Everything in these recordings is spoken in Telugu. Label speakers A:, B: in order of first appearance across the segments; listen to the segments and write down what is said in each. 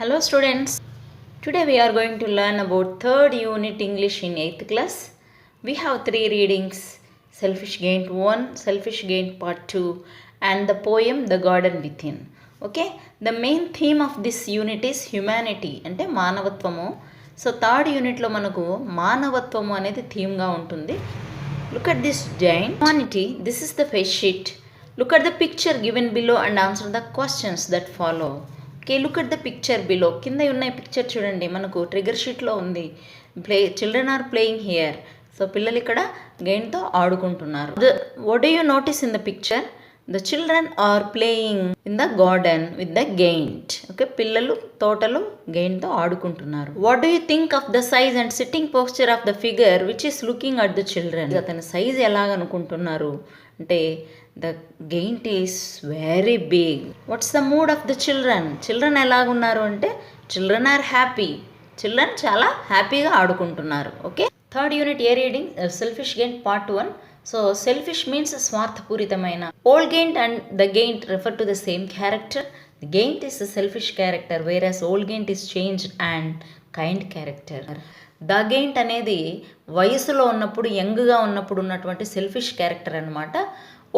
A: Hello students, today we are going to learn about third unit English in 8th class. We have 3 readings, Selfish Gaint 1, Selfish Gaint part 2 and the poem The Garden Within. Okay, the main theme of this unit is humanity అంటే మానవత్వము. సో థర్డ్ యూనిట్లో మనకు మానవత్వము అనేది థీమ్గా ఉంటుంది. Look at this giant humanity, this is the face sheet. Look at the picture given below and answer the questions that follow. Okay, look at the picture below. కింద ఉన్న పిక్చర్ చూడండి, మనకు ట్రిగర్ షీట్లో ఉంది. Children are playing here. So పిల్లలు ఇక్కడ గెయిన్తో ఆడుకుంటున్నారు. What do you notice in the picture? The children are playing in the garden with the giant. Okay, పిల్లలు తోటలో గెయిన్తో ఆడుకుంటున్నారు. What do you think of the size and sitting posture of the figure which is looking at the children? అతని సైజ్ ఎలాగనుకుంటున్నారు అంటే the giant is very big. What's the mood of the children? Children ఎలాగున్నారు అంటే చిల్డ్రన్ ఆర్ హ్యాపీ. చిల్డ్రన్ చాలా హ్యాపీగా ఆడుకుంటున్నారు. Okay, third unit A reading? Selfish giant part 1. So selfish means స్వార్థపూరితమైన. Old giant and the giant refer to the same character. The giant is the selfish character whereas old giant is changed and kind character. The giant అనేది వయసులో ఉన్నప్పుడు, యంగ్గా ఉన్నప్పుడు ఉన్నటువంటి సెల్ఫిష్ క్యారెక్టర్ అనమాట.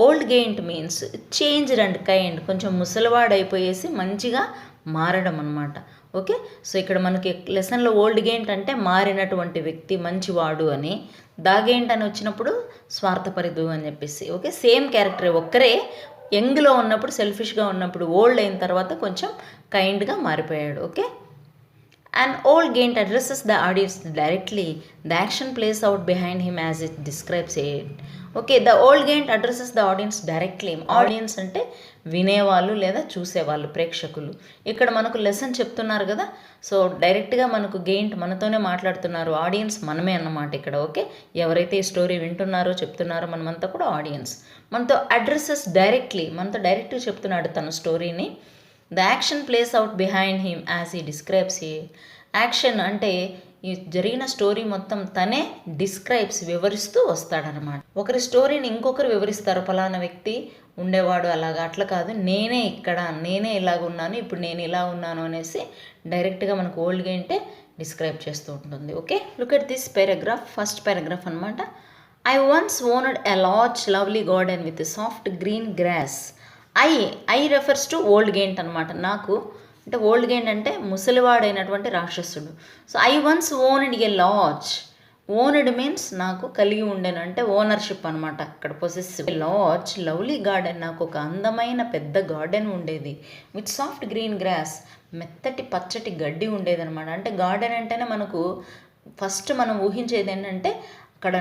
A: Old giant means changed and kind, కొంచెం ముసలివాడైపోయేసి మంచిగా మారడం అనమాట. ఓకే, సో ఇక్కడ మనకి లెసన్లో ఓల్డ్ గెయింట్ అంటే మారినటువంటి వ్యక్తి, మంచివాడు అని. ద గెయింట్ అని వచ్చినప్పుడు స్వార్థపరిదు అని చెప్పేసి. ఓకే, సేమ్ క్యారెక్టర్, ఒక్కరే యంగ్లో ఉన్నప్పుడు సెల్ఫిష్గా ఉన్నప్పుడు, ఓల్డ్ అయిన తర్వాత కొంచెం కైండ్గా మారిపోయాడు. Okay, an old gaint addresses the audience directly. The action plays out behind him as it describes it. Okay, the old giant addresses the audience directly. Audience అంటే వినేవాళ్ళు లేదా చూసేవాళ్ళు, ప్రేక్షకులు. ఇక్కడ మనకు లెసన్ చెప్తున్నారు కదా, సో డైరెక్ట్గా మనకు గెయింట్ మనతోనే మాట్లాడుతున్నారు. ఆడియన్స్ మనమే అన్నమాట ఇక్కడ. ఓకే, ఎవరైతే ఈ స్టోరీ వింటున్నారో చెప్తున్నారో మనమంతా కూడా ఆడియన్స్. మనతో అడ్రసెస్ డైరెక్ట్లీ, మనతో డైరెక్ట్గా చెప్తున్నాడు తన స్టోరీని. The action place out behind him as he describes it. Action అంటే ఈ జరిగిన స్టోరీ మొత్తం తనే డిస్క్రైబ్స్, వివరిస్తూ వస్తాడనమాట. ఒకరి స్టోరీని ఇంకొకరు వివరిస్తారు, ఫలానా వ్యక్తి ఉండేవాడు అలాగా, అట్లా కాదు, నేనే ఇక్కడ, నేనే ఇలాగున్నాను, ఇప్పుడు నేను ఇలా ఉన్నాను అనేసి డైరెక్ట్గా మనకు ఓల్డ్ గెయింటే డిస్క్రైబ్ చేస్తూ ఉంటుంది. Okay, look at this paragraph. First paragraph అనమాట. I once owned a large lovely garden with soft green grass. I refers to old giant అనమాట. నాకు అంటే ఓల్డ్ గెయింట్ అంటే ముసలివాడైనటువంటి రాక్షసుడు. So I once owned a large. Owned means నాకు కలిగి ఉండేను అంటే ఓనర్షిప్ అనమాట. అక్కడ పొసెసివ్. లార్జ్ లవ్లీ గార్డెన్, నాకు ఒక అందమైన పెద్ద గార్డెన్ ఉండేది. విత్ సాఫ్ట్ గ్రీన్ గ్రాస్, మెత్తటి పచ్చటి గడ్డి ఉండేది అనమాట. అంటే గార్డెన్ అంటేనే మనకు ఫస్ట్ మనం ఊహించేది ఏంటంటే అక్కడ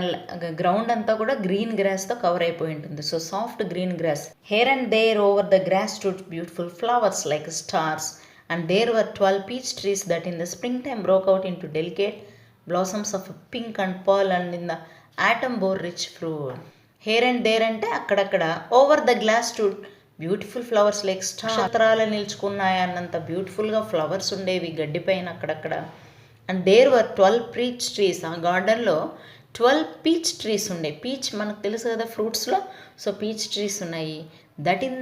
A: గ్రౌండ్ అంతా కూడా గ్రీన్ గ్రాస్తో కవర్ అయిపోయి ఉంటుంది. So soft green grass. Here and there over the grass stood beautiful flowers like stars. And there were 12 peach trees that in the springtime broke out into delicate blossoms of pink and pearl and in the autumn bore rich fruit. Here and there అంటే అక్కడక్కడ. Over the glass stood beautiful flowers like star. నక్షత్రాలు నిల్చుకున్నాయి అన్నంత బ్యూటిఫుల్గా ఫ్లవర్స్ ఉండేవి గడ్డిపైన అక్కడక్కడ. And there were 12 peach trees. ఆ గార్డెన్లో 12 పీచ్ ట్రీస్ ఉన్నాయి. పీచ్ మనకు తెలుసు కదా ఫ్రూట్స్లో. సో పీచ్ ట్రీస్ ఉన్నాయి. That in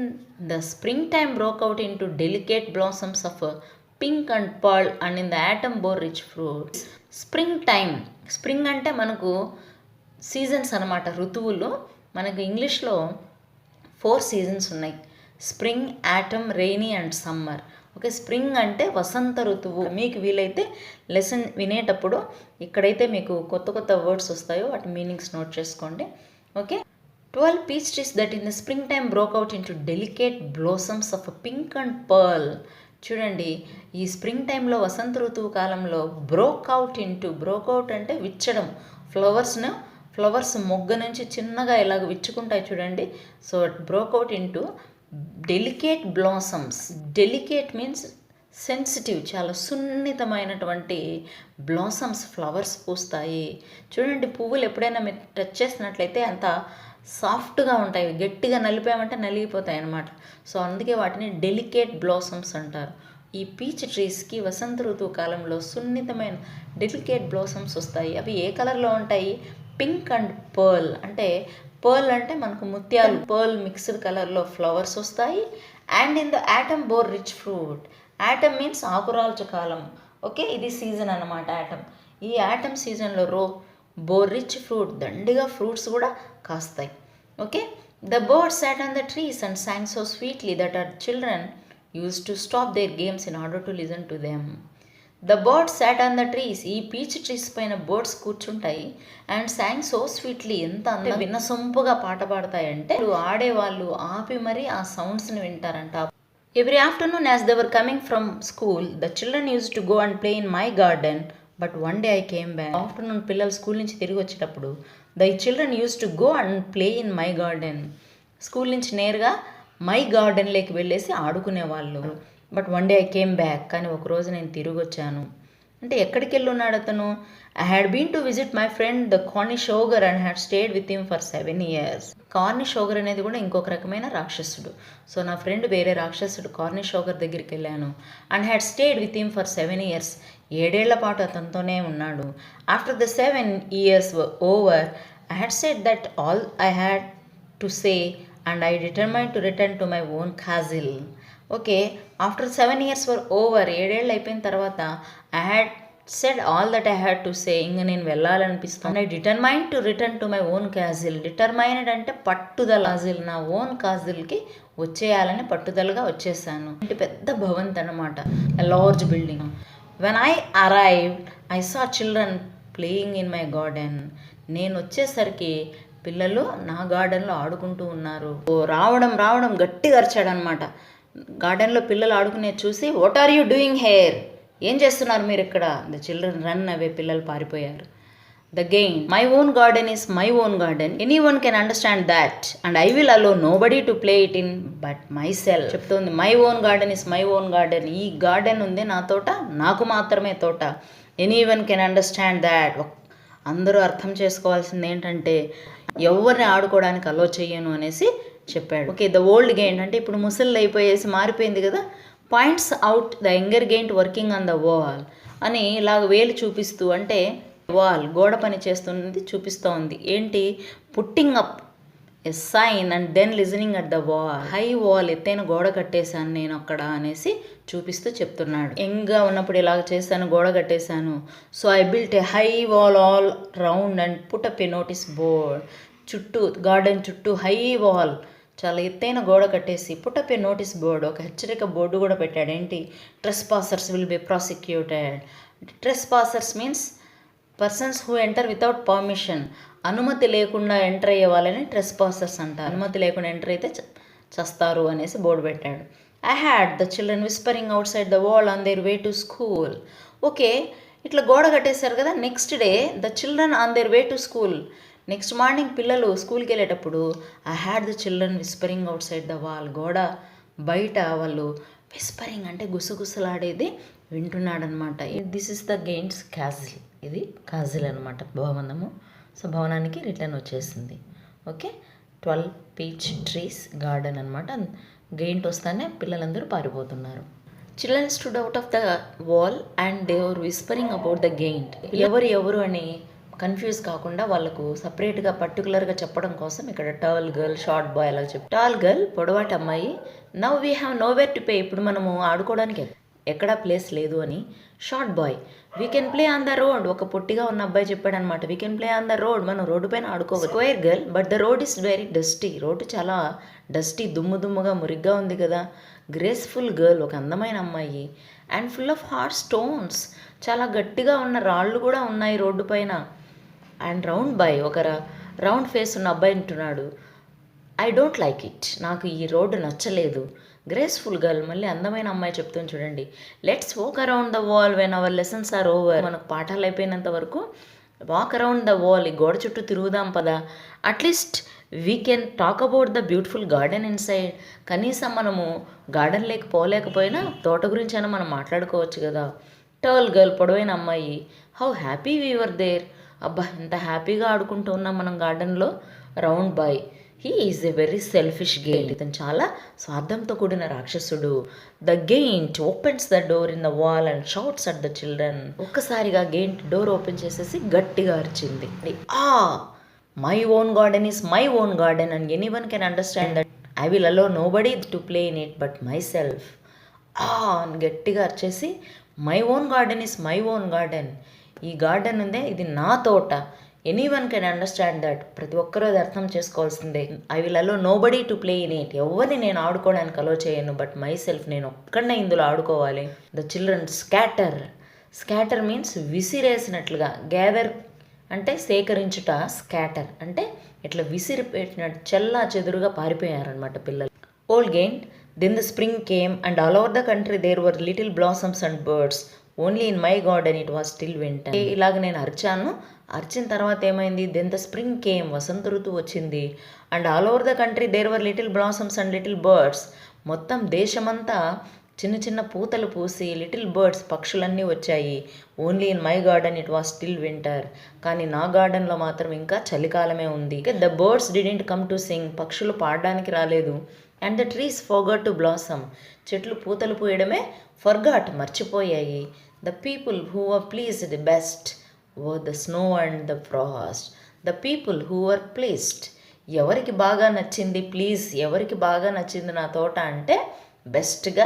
A: the spring time broke out in to delicate blossoms of pink and pearl and in the autumn bore rich fruits. Spring time, spring అంటే మనకు సీజన్స్ అనమాట, ఋతువులు. మనకు ఇంగ్లీష్లో 4 సీజన్స్ ఉన్నాయి: spring, atom, rainy and summer. Okay, spring అంటే వసంత ఋతువు. మీకు వీలైతే లెసన్ వినేటప్పుడు ఇక్కడైతే మీకు కొత్త కొత్త వర్డ్స్ వస్తాయో వాటి మీనింగ్స్ నోట్ చేసుకోండి. Okay, 12 peach trees that in the springtime broke out into delicate blossoms of a pink and pearl. చూడండి, ఈ స్ప్రింగ్ టైంలో వసంత ఋతువు కాలంలో బ్రోక్ అవుట్ అంటే విచ్చడం. ఫ్లవర్స్ మొగ్గ నుంచి చిన్నగా ఇలాగ విచ్చుకుంటాయి చూడండి. So broke out into delicate blossoms. Delicate means sensitive, చాలా సున్నితమైనటువంటి బ్లాసమ్స్, ఫ్లవర్స్ పూస్తాయి. చూడండి, పువ్వులు ఎప్పుడైనా మీరు టచ్ చేసినట్లయితే అంత సాఫ్ట్గా ఉంటాయి, గట్టిగా నలిపామంటే నలిగిపోతాయి అన్నమాట. సో అందుకే వాటిని డెలికేట్ బ్లాసమ్స్ అంటారు. ఈ పీచ్ ట్రీస్కి వసంత ఋతువు కాలంలో సున్నితమైన డెలికేట్ బ్లాసమ్స్ వస్తాయి. అవి ఏ కలర్లో ఉంటాయి? Pink and pearl. అంటే పర్ల్ అంటే మనకు ముత్యాలు, పర్ల్ మిక్స్డ్ కలర్లో ఫ్లవర్స్ వస్తాయి. And in the autumn bore rich fruit. Autumn means ఆకురాల్చు కాలం. ఓకే, ఇది సీజన్ అన్నమాట ఆటమ్. ఈ ఆటమ్ సీజన్లో రిచ్ ఫ్రూట్, దండిగా ఫ్రూట్స్ కూడా కాస్తాయి. Okay, the birds sat on the trees and sang so sweetly that our children used to stop their games in order to listen to them. The birds sat on the trees, ఈ పీచ్ ట్రీస్ పైన బర్డ్స్ కూర్చుంటాయి. అండ్ sang సో స్వీట్లీ, ఎంత వినసొంపుగా పాట పాడతాయంటే ఆడేవాళ్ళు ఆపి మరి ఆ సౌండ్స్ని వింటారంట. Every afternoon as they were coming from school the children use to go and play in my garden but one day I came back. Afternoon పిల్లలు స్కూల్ నుంచి తిరిగి వచ్చేటప్పుడు the children use to go and play in my garden, school నుంచి నేరుగా మై గార్డెన్లోకి వెళ్ళేసి ఆడుకునేవాళ్ళు. But one day I came back, కానీ ఒకరోజు నేను తిరిగి వచ్చాను. అంటే ఎక్కడికి వెళ్ళి ఉన్నాడు అతను? I had been to visit my friend the Cornish ogre and had stayed with him for 7 years. Cornish ogre అనేది కూడా ఇంకొక రకమైన రాక్షసుడు. సో నా ఫ్రెండ్ వేరే రాక్షసుడు కార్నిష్ ఓగర్ దగ్గరికి వెళ్ళాను. And had stayed with him for 7 years. 7 ఏళ్ల పాటు అతనితోనే ఉన్నాడు. After the 7 years over I had said that all I had to say and I determine to return to my own castle. Okay, after 7 years were over, 7 ఏళ్ళు అయిపోయిన తర్వాత I had said all that I had to say, ఇంక నేను వెళ్ళాలనిపిస్తుంది. I determine to return to my own castle. డిటర్మైనడ్ అంటే పట్టుదల, కాజిల్ నా ఓన్ కాజిల్కి వచ్చేయాలని పట్టుదలగా వచ్చేసాను. ఇంటి పెద్ద భవంత్ అనమాట, large building. When I arrived I saw children playing in my garden. నేను వచ్చేసరికి పిల్లలు నా గార్డెన్లో ఆడుకుంటూ ఉన్నారు. రావడం గట్టిగా అరిచాడనమాట. గార్డెన్లో పిల్లలు ఆడుకునే చూసి, what are you doing here, ఏం చేస్తున్నారు మీరు ఇక్కడ? ద చిల్డ్రన్ రన్ అవే, పిల్లలు పారిపోయారు. ద గెయిన్, my own garden is my own garden, any one can understand that and I will allow nobody to play it in but myself. చెప్తుంది, my own garden is my own garden, ఈ గార్డెన్ ఉంది నా తోట, నాకు మాత్రమే తోట. Any one can understand that, అందరూ అర్థం చేసుకోవాల్సింది ఏంటంటే ఎవరిని ఆడుకోవడానికి అలో చెయ్యను అనేసి చెప్పాడు. ఓకే, ద ఓల్డ్ గెయింట్ అంటే ఇప్పుడు ముసళ్ళు అయిపోయేసి మారిపోయింది కదా. Points out the younger giant working on the wall అని ఇలాగ వేలు చూపిస్తూ, అంటే వాల్ గోడ పని చేస్తున్నది చూపిస్తూ ఉంది. ఏంటి? Putting up a sign and then listening at the wall. High wall, ఎత్తైన గోడ కట్టేశాను నేను అక్కడ అనేసి చూపిస్తూ చెప్తున్నాడు. యంగ్గా ఉన్నప్పుడు ఇలాగ చేశాను, గోడ కట్టేశాను. So I built a high wall all round and put up a notice board. చుట్టూ గార్డెన్ చుట్టూ హై వాల్, చాలా ఎత్తైన గోడ కట్టేసి put up a notice board, ఒక హెచ్చరిక బోర్డు కూడా పెట్టాడు. ఏంటి? Trespassers will be prosecuted. Trespassers means persons who enter without permission, అనుమతి లేకుండా ఎంటర్ అయ్యే వాళ్ళని ట్రెస్ పాసర్స్ అంటారు. అనుమతి లేకుండా ఎంటర్ అయితే చస్తారు అనేసి బోర్డు పెట్టాడు. I had the children whispering out side the wall on their way to school. Okay, ఇట్లా గోడ కట్టేశారు కదా. Next day the children on their way to school, next morning పిల్లలు స్కూల్కి వెళ్ళేటప్పుడు I had the children whispering out side the wall, గోడ బయట వాళ్ళు విస్పరింగ్ అంటే గుసగుసలాడేది వింటున్నాడనమాట. దిస్ ఇస్ ద గెయింట్స్ కాజిల్, ఇది కాజిల్ అనమాట, భవనము. సో భవనానికి రిటర్న్ వచ్చేసింది. ఓకే, 12 పీచ్ ట్రీస్ గార్డెన్ అనమాట. గెయింట్ వస్తానే పిల్లలందరూ పారిపోతున్నారు. Children stood out of the wall and they were whispering about the giant. ఎవరు అని కన్ఫ్యూజ్ కాకుండా వాళ్ళకు సపరేట్గా పర్టికులర్గా చెప్పడం కోసం ఇక్కడ టాల్ గర్ల్, షార్ట్ బాయ్ అలా చెప్పి, టాల్ గర్ల్ పొడవాటి అమ్మాయి, now we have nowhere to play, ఇప్పుడు మనము ఆడుకోవడానికి ఎక్కడా ప్లేస్ లేదు అని. Short boy, we can play on the road, ఒక పొట్టిగా ఉన్న అబ్బాయి చెప్పాడు అనమాట. We can play on the road, మనం రోడ్డు పైన ఆడుకోవచ్చు. Square girl, but the road is very dusty, road చాలా డస్టీ, దుమ్ముగా మురిగ్గా ఉంది కదా. గ్రేస్ఫుల్ గర్ల్, ఒక అందమైన అమ్మాయి. And full of hard stones, చాలా గట్టిగా ఉన్న రాళ్ళు కూడా ఉన్నాయి రోడ్డు పైన. అండ్ రౌండ్ బాయ్, ఒక రౌండ్ ఫేస్ ఉన్న అబ్బాయి అంటున్నాడు, ఐ డోంట్ లైక్ ఇట్, నాకు ఈ రోడ్డు నచ్చలేదు. గ్రేస్ఫుల్ గర్ల్, మళ్ళీ అందమైన అమ్మాయి చెప్తుంది చూడండి, let's walk around the wall when our lessons are over, మనకు పాఠాలు అయిపోయినంత వరకు వాక్ అరౌండ్ ద వాల్, ఈ గోడ చుట్టూ తిరుగుదాం పదా. At least we can talk about the beautiful garden in side, కనీసం మనము గార్డెన్ పోలేకపోయినా తోట గురించి అయినా మనం మాట్లాడుకోవచ్చు కదా. టర్ల్ గర్ల్, పొడవైన అమ్మాయి, how happy we were there, అబ్బా ఎంత హ్యాపీగా ఆడుకుంటూ ఉన్నాం మనం గార్డెన్లో. Round boy, he is a very selfish giant, ఇతను చాలా స్వార్థంతో కూడిన రాక్షసుడు. The giant opens the door in the wall and shouts at the children. ఒక్కసారిగా గెయింట్ డోర్ ఓపెన్ చేసేసి గట్టిగా అరిచింది, my own garden is my own garden and any one can understand that I will allow nobody to play in it but myself. అని గట్టిగా అరిచేసి my own garden is my own garden, ఈ గార్డెన్ ఉందే ఇది నా తోట, any one can understand that, ప్రతి ఒక్కరూ అది అర్థం చేసుకోవాల్సిందే. I will allow nobody to play in it, ఎవరిని నేను ఆడుకోవడానికి అలో చేయను, బట్ మై సెల్ఫ్, నేను ఒక్కడనే ఇందులో ఆడుకోవాలి. The children scatter, scatter means విసిరేసినట్లుగా, గ్యాదర్ అంటే సేకరించుట, స్కాటర్ అంటే ఇట్లా విసిరి పెట్టినట్టు చెల్లా చెదురుగా పారిపోయారనమాట పిల్లలు. ఓల్డ్ గెయిన్ then the spring came and all over the country there were little blossoms and birds, only in my garden it was still winter. ఇలాగ నేను అరిచాను, అరిచిన తర్వాత ఏమైంది, దెన్ ద స్ప్రింగ్ కేమ్, వసంత ఋతువు వచ్చింది, and all over the country there were little blossoms and little birds, మొత్తం దేశమంతా చిన్న చిన్న పూతలు పూసి లిటిల్ బర్డ్స్, పక్షులన్నీ వచ్చాయి. Only in my garden it was still winter, కానీ నా గార్డెన్లో మాత్రం ఇంకా చలికాలమే ఉంది. The birds didn't come to sing, పక్షులు పాడడానికి రాలేదు. And the trees forgot to blossom, చెట్లు పూతలు పూయడమే ఫర్గాట్, మర్చిపోయాయి. The people who were pleased best were the snow and the frost, the people who were pleased, ఎవరికి బాగా నచ్చింది, ప్లీజ్ ఎవరికి బాగా నచ్చింది నా తోట అంటే బెస్ట్గా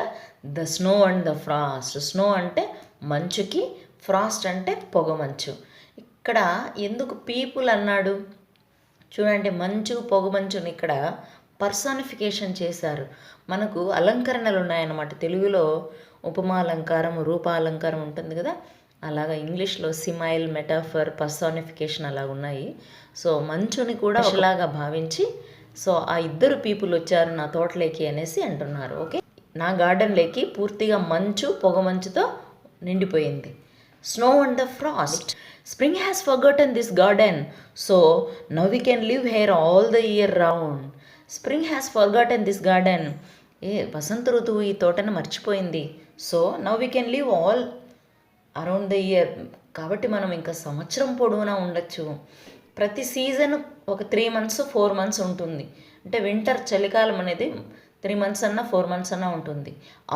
A: the snow and the frost, snow అంటే మంచుకి, ఫ్రాస్ట్ అంటే పొగమంచు. ఇక్కడ ఎందుకు పీపుల్ అన్నాడు చూడండి, మంచు పొగమంచుని ఇక్కడ పర్సానిఫికేషన్ చేశారు. మనకు అలంకరణలు ఉన్నాయన్నమాట, తెలుగులో ఉపమాలంకారం, రూపాలంకారం ఉంటుంది కదా, అలాగా ఇంగ్లీష్లో సిమైల్, మెటాఫర్, పర్సానిఫికేషన్ అలా ఉన్నాయి. సో మంచుని కూడా ఒకలాగా భావించి, సో ఆ ఇద్దరు పీపుల్ వచ్చారు నా తోటలోకి అనేసి అంటున్నారు. ఓకే, నా గార్డెన్లోకి పూర్తిగా మంచు, పొగమంచుతో నిండిపోయింది. Snow and the frost, spring has forgotten this garden, so now we can live here all the year round. Spring has forgotten this garden, వసంత ఋతువు ఈ తోటను మర్చిపోయింది. So now we can live all around the year, కాబట్టి మనం ఇంకా సంవత్సరం పొడవునా ఉండొచ్చు. ప్రతి సీజన్ ఒక 3 months 4 months ఉంటుంది, అంటే వింటర్ చలికాలం అనేది 3 months అన్నా 4 months అన్నా ఉంటుంది.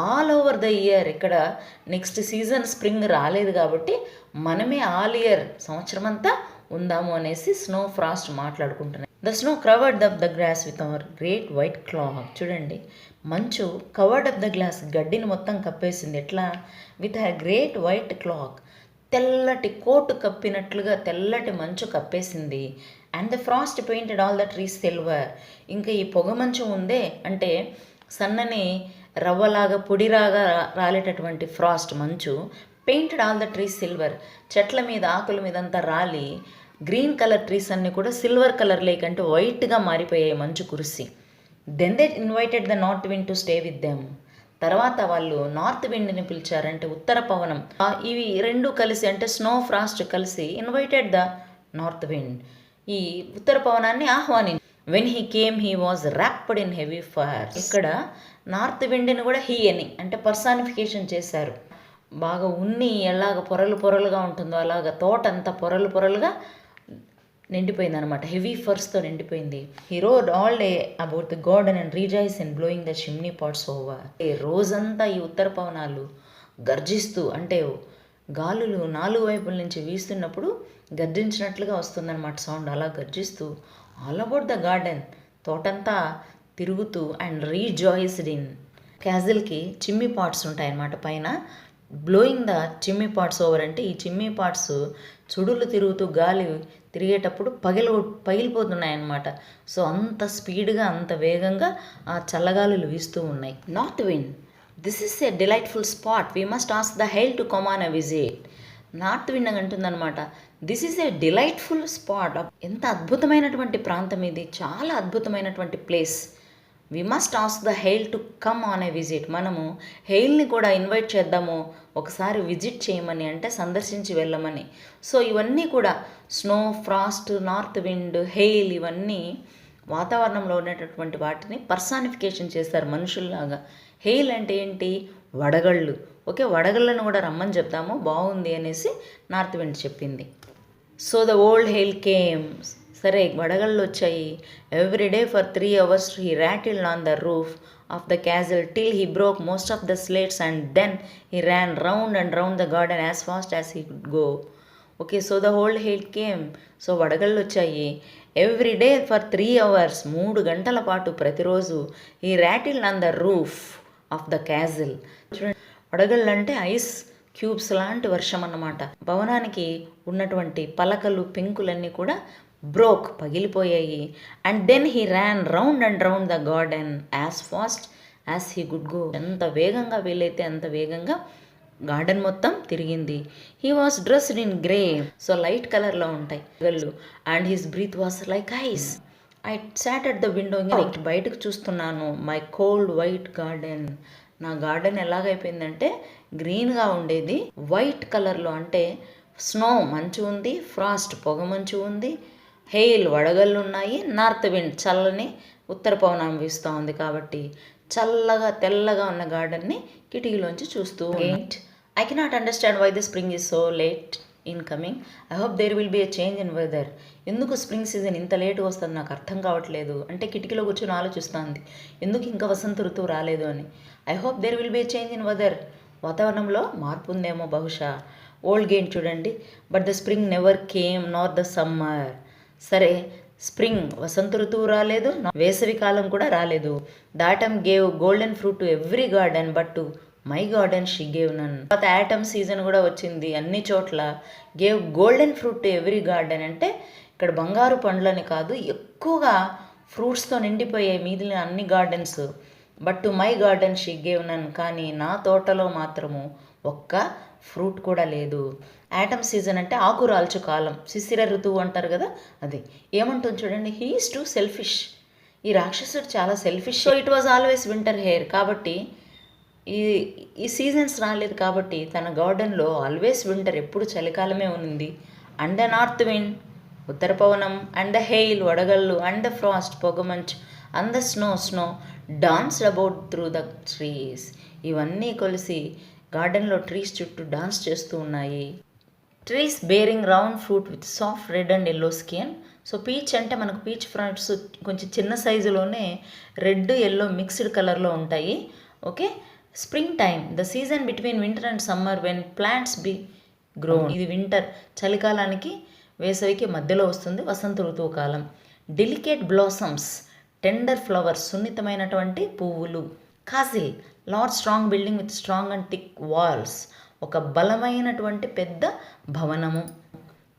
A: ఆల్ ఓవర్ ద ఇయర్, ఇక్కడ నెక్స్ట్ సీజన్ స్ప్రింగ్ రాలేదు కాబట్టి మనమే ఆల్ ఇయర్ సంవత్సరం అంతా ఉందాము అనేసి స్నో ఫ్రాస్ట్ మాట్లాడుకుంటున్నాయి. The snow covered up the grass with our great white cloth, చూడండి మంచు కవర్డ్ అప్ ద గ్లాస్, గడ్డిని మొత్తం కప్పేసింది. ఎట్లా, with a great white cloth, తెల్లటి కోటు కప్పినట్లుగా తెల్లటి మంచు కప్పేసింది. And the frost painted all the trees silver, ఇంకా ఈ పొగ మంచు ఉందే అంటే సన్నని రవ్వలాగా పొడిరాగా రాలేటటువంటి ఫ్రాస్ట్ మంచు painted all the trees silver, చెట్ల మీద ఆకుల మీద అంతా రాలి గ్రీన్ కలర్ ట్రీస్ అన్నీ కూడా సిల్వర్ కలర్ లేకంటే వైట్గా మారిపోయాయి మంచు కురిసి. Then they invited the north wind to stay with them, తర్వాత వాళ్ళు నార్త్ విండ్ని పిలిచారంటే ఉత్తర పవనం. ఇవి రెండు కలిసి అంటే స్నో ఫ్రాస్ట్ కలిసి ఇన్వైటెడ్ ద నార్త్ విండ్, ఈ ఉత్తర పవనాన్ని ఆహ్వానించారు. When he came he was wrapped in heavy fire, ఇక్కడ నార్త్ విండ్ని కూడా హీ అని అంటే పర్సానిఫికేషన్ చేశారు. బాగా ఉన్ని ఎలాగ పొరలు పొరలుగా ఉంటుందో అలాగ తోట అంతా పొరలు పొరలుగా నిండిపోయింది అనమాట, హెవీ ఫర్స్తో నిండిపోయింది. He roared all day about the garden and rejoice and blowing the chimney pots over, రోజంతా ఈ ఉత్తర పవనాలు గర్జిస్తూ అంటే గాలులు 4 వైపుల నుంచి వీస్తున్నప్పుడు గర్జించినట్లుగా వస్తుందన్నమాట సౌండ్, అలా గర్జిస్తూ ఆల్ అబౌట్ ద గార్డెన్, తోటంతా తిరుగుతూ అండ్ రీజాయిస్డ్ ఇన్, క్యాజిల్కి చిమ్నీ పాట్స్ ఉంటాయన్నమాట పైన, blowing the chimney pots over అంటే ఈ చిమ్నీ పాట్స్ చుడులు తిరుగుతూ గాలి తిరిగేటప్పుడు పగిలిపోతున్నాయన్నమాట. సో అంత స్పీడ్గా అంత వేగంగా ఆ చల్లగాలులు వీస్తూ ఉన్నాయి. North wind, this is a delightful spot, we must ask the hail to come on a visit. North wind అని అంటుందన్నమాట, this is a delightful spot, ఎంత అద్భుతమైనటువంటి ప్రాంతం ఇది, చాలా అద్భుతమైనటువంటి place. We must ask the hail to come on a visit, మనము హెయిల్ని కూడా ఇన్వైట్ చేద్దాము ఒకసారి విజిట్ చేయమని, అంటే సందర్శించి వెళ్ళమని. సో ఇవన్నీ కూడా snow, frost, north wind, hail ఇవన్నీ వాతావరణంలో ఉండేటటువంటి వాటిని పర్సానిఫికేషన్ చేస్తారు మనుషుల్లాగా. హెయిల్ అంటే ఏంటి, వడగళ్ళు. ఓకే, వడగళ్ళను కూడా రమ్మని చెప్తాము, బాగుంది అనేసి నార్త్ విండ్ చెప్పింది. So the old hail came, సరే వడగళ్ళు వచ్చాయి. Every day for 3 hours he rattled on the roof of the castle till he broke most of the slates and then he ran round and round the garden as fast as he could go. Okay, so the old hail came, so వడగళ్ళు వచ్చాయి. ఎవ్రీడే ఫర్ 3 hours 3 గంటల పాటు ప్రతిరోజు he rattled on the roof of the castle. చూడండి, వడగళ్ళు అంటే ఐస్ క్యూబ్స్ లాంటి వర్షం అన్నమాట. భవనానికి ఉన్నటువంటి పలకలు పెంకులన్నీ కూడా బ్రోక్, పగిలిపోయాయి. And then he ran round and round the garden as fast as he could go. ఎంత వేగంగా వీలైతే అంత వేగంగా గార్డెన్ మొత్తం తిరిగింది. He was dressed in grey, so light కలర్లో ఉంటాయి గళ్ళు. And his breath was like ice. I sat at the window, బయటకు చూస్తున్నాను. మై కోల్డ్ వైట్ గార్డెన్, నా గార్డెన్ ఎలాగైపోయిందంటే గ్రీన్గా ఉండేది వైట్ కలర్లో, అంటే స్నో మంచు ఉంది, ఫ్రాస్ట్ పొగ మంచు ఉంది, హెయిల్ వడగళ్ళు ఉన్నాయి, నార్త్ విండ్ చల్లని ఉత్తర పవనం వీస్తూ ఉంది. కాబట్టి చల్లగా తెల్లగా ఉన్న గార్డెన్ని కిటికీలోంచి చూస్తూ గేట్. I cannot understand why the spring is so late in coming. I hope there will be a change in weather. ఎందుకు స్ప్రింగ్ సీజన్ ఇంత లేట్గా వస్తుంది నాకు అర్థం కావట్లేదు. అంటే కిటికీలో కూర్చొని ఆలోచిస్తుంది ఎందుకు ఇంకా వసంత ఋతువు రాలేదు అని. I hope there will be a change in weather. వాతావరణంలో మార్పు ఉందేమో బహుశా. ఓల్డ్ గేట్ చూడండి, but the spring never came not the summer. సరే, స్ప్రింగ్ వసంత ఋతువు రాలేదు, వేసవి కాలం కూడా రాలేదు. The autumn gave golden fruit to every garden but to my garden she gave none. తర్వాత యాటమ్ సీజన్ కూడా వచ్చింది, అన్ని చోట్ల gave golden fruit to every garden. అంటే ఇక్కడ బంగారు పండ్లని కాదు, ఎక్కువగా ఫ్రూట్స్తో నిండిపోయాయి మిగిలిన అన్ని gardens. But to my garden she gave none. కానీ నా తోటలో మాత్రము ఒక్క ఫ్రూట్ కూడా లేదు. యాటమ్ సీజన్ అంటే ఆకురాల్చు కాలం, శిశిర ఋతువు అంటారు కదా, అది. ఏమంటుంది చూడండి, హీ ఈజ్ టు సెల్ఫిష్. ఈ రాక్షసుడు చాలా selfish. So it was always winter hair. కాబట్టి ఈ సీజన్స్ రాలేదు కాబట్టి తన గార్డెన్లో ఆల్వేస్ వింటర్, ఎప్పుడు చలికాలమే ఉంది. అండ్ ద నార్త్ విండ్ ఉత్తర పవనం, అండ్ ద హెయిల్ వడగళ్ళు, అండ్ ద ఫ్రాస్ట్ పొగమంచు, and the snow danced about through the trees. ఇవన్నీ కలిసి గార్డెన్లో ట్రీస్ చుట్టూ డాన్స్ చేస్తూ ఉన్నాయి. Trees bearing round fruit with soft red and yellow skin. So peach అంటే మనకు పీచ్ ఫ్రూట్స్ కొంచెం చిన్న సైజులోనే రెడ్ ఎల్లో మిక్స్డ్ కలర్లో ఉంటాయి. Okay, spring time the season between winter and summer when plants be grown. ఇది వింటర్, చలికాలానికి వేసవికి మధ్యలో వస్తుంది వసంత ఋతువు కాలం. డెలికేట్ బ్లాసమ్స్, టెండర్ ఫ్లవర్స్, సున్నితమైనటువంటి పువ్వులు. Castle large strong building with strong and thick walls, ఒక బలమైనటువంటి పెద్ద భవనము.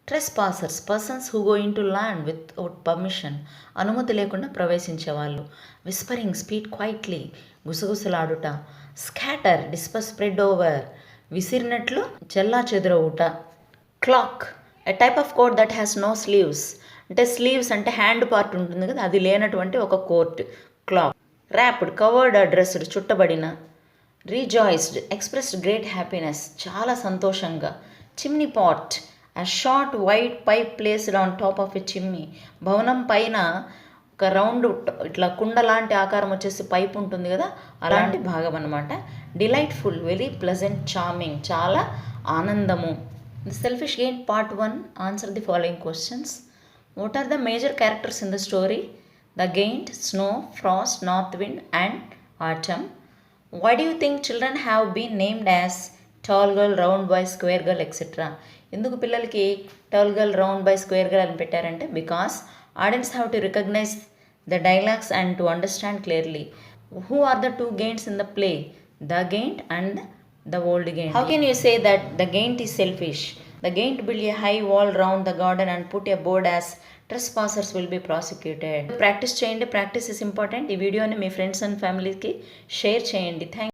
A: Trespassers, persons who go in to land without permission, అనుమతి లేకుండా ప్రవేశించే వాళ్ళు. విస్పరింగ్, స్పీక్ క్వైట్లీ, గుసగుసలాడుట. స్కాటర్, డిస్పర్, స్ప్రెడ్ ఓవర్, విసిరినట్లు చెల్లా చెదురవుట. Clock, a type of coat that has no sleeves, అంటే స్లీవ్స్ అంటే హ్యాండ్ పార్ట్ ఉంటుంది కదా, అది లేనటువంటి ఒక coat cloak. Wrapped, covered, dressed, చుట్టబడిన. రీజాయిస్డ్, ఎక్స్ప్రెస్డ్ గ్రేట్ హ్యాపీనెస్, చాలా సంతోషంగా. Chimney pot, a short white pipe placed on top of a chimney. భవనం పైన ఒక రౌండ్ ఇట్లా కుండ లాంటి ఆకారం వచ్చేసి పైప్ ఉంటుంది కదా, అలాంటి భాగం అనమాట. డిలైట్ఫుల్, వెరీ ప్లెజెంట్, చార్మింగ్, చాలా ఆనందము. The selfish giant part 1. Answer the following questions. What are the major characters in the story? The giant, snow, frost, north wind and autumn. Why do you think children have been named as tall girl, round boy, square girl, etc.? ఎందుకు పిల్లలకి tall girl, round boy, square girl అని పెట్టారంటే because audience have to recognize the dialogues and to understand clearly. Who are the two gaints in the play? The gaint and the old gaint. How can you say that the gaint is selfish? The gaint built a high wall round the garden and put a board as trespassers will be prosecuted. Practice చేయండి, ప్రాక్టీస్ ఇస్ ఇంపార్టెంట్. ఈ వీడియోని మీ ఫ్రెండ్స్ అండ్ ఫ్యామిలీకి షేర్ చేయండి. థ్యాంక్